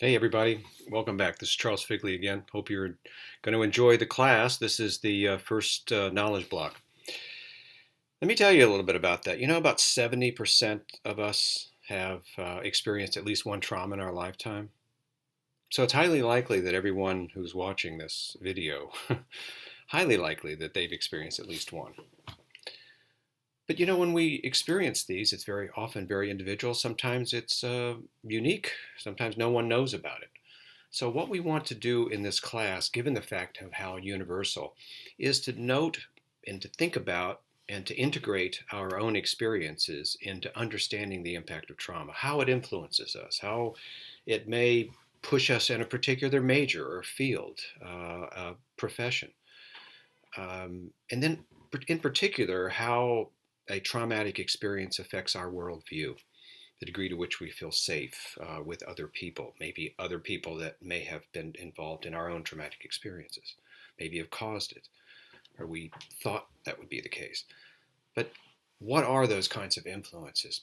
Hey everybody, welcome back. This is Charles Figley again. Hope you're going to enjoy the class. This is the first knowledge block. Let me tell you a little bit about that. About 70% of us have experienced at least one trauma in our lifetime. So it's highly likely that everyone who's watching this video, highly likely that they've experienced at least one. But when we experience these, it's very often very individual. Sometimes it's unique. Sometimes no one knows about it. So what we want to do in this class, given the fact of how universal, is to note and to think about and to integrate our own experiences into understanding the impact of trauma, how it influences us, how it may push us in a particular major or field, profession, and then in particular, how a traumatic experience affects our worldview, the degree to which we feel safe with other people, maybe other people that may have been involved in our own traumatic experiences, maybe have caused it, or we thought that would be the case. But what are those kinds of influences?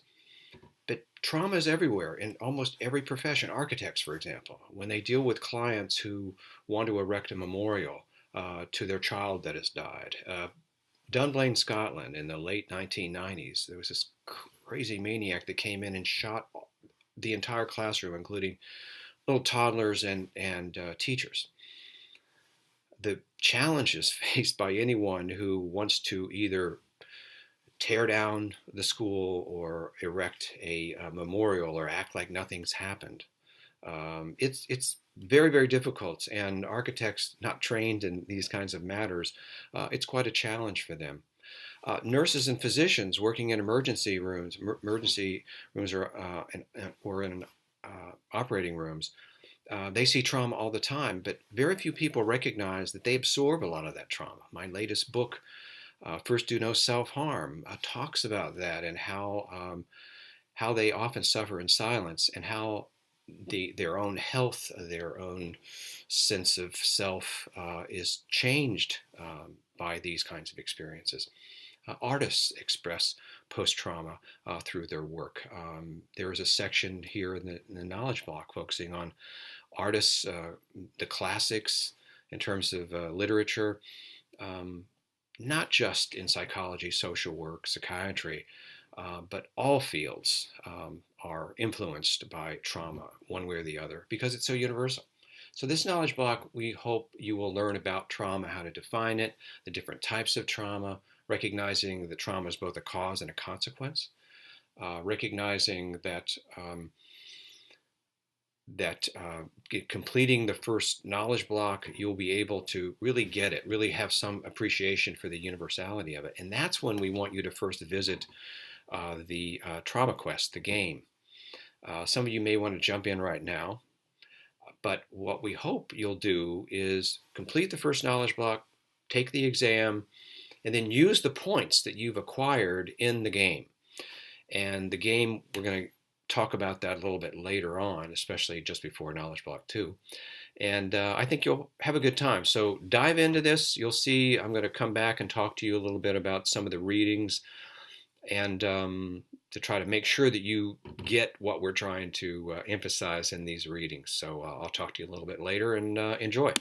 But trauma is everywhere in almost every profession. Architects, for example, when they deal with clients who want to erect a memorial to their child that has died. Dunblane, Scotland, in the late 1990s, there was this crazy maniac that came in and shot the entire classroom, including little toddlers and teachers. The challenges faced by anyone who wants to either tear down the school or erect a memorial or act like nothing's happened. It's very, very difficult, and architects not trained in these kinds of matters, it's quite a challenge for them. Nurses and physicians working in emergency rooms or in operating rooms, they see trauma all the time, but very few people recognize that they absorb a lot of that trauma. My latest book, First Do No Self-Harm, talks about that and how they often suffer in silence and how their own health, their own sense of self is changed by these kinds of experiences. Artists express post-trauma through their work. There is a section here in the knowledge block focusing on artists, the classics in terms of literature, um, not just in psychology, social work, psychiatry, but all fields are influenced by trauma one way or the other because it's so universal. So this knowledge block, we hope you will learn about trauma, how to define it, the different types of trauma, recognizing that trauma is both a cause and a consequence, recognizing that completing the first knowledge block, you'll be able to really get it, really have some appreciation for the universality of it. And that's when we want you to first visit the Trauma Quest, the game. Some of you may want to jump in right now, but what we hope you'll do is complete the first knowledge block, take the exam, and then use the points that you've acquired in the game. And the game, we're going to talk about that a little bit later on, especially just before Knowledge Block 2. And I think you'll have a good time. So dive into this. You'll see I'm going to come back and talk to you a little bit about some of the readings and to try to make sure that you get what we're trying to emphasize in these readings. So I'll talk to you a little bit later and enjoy.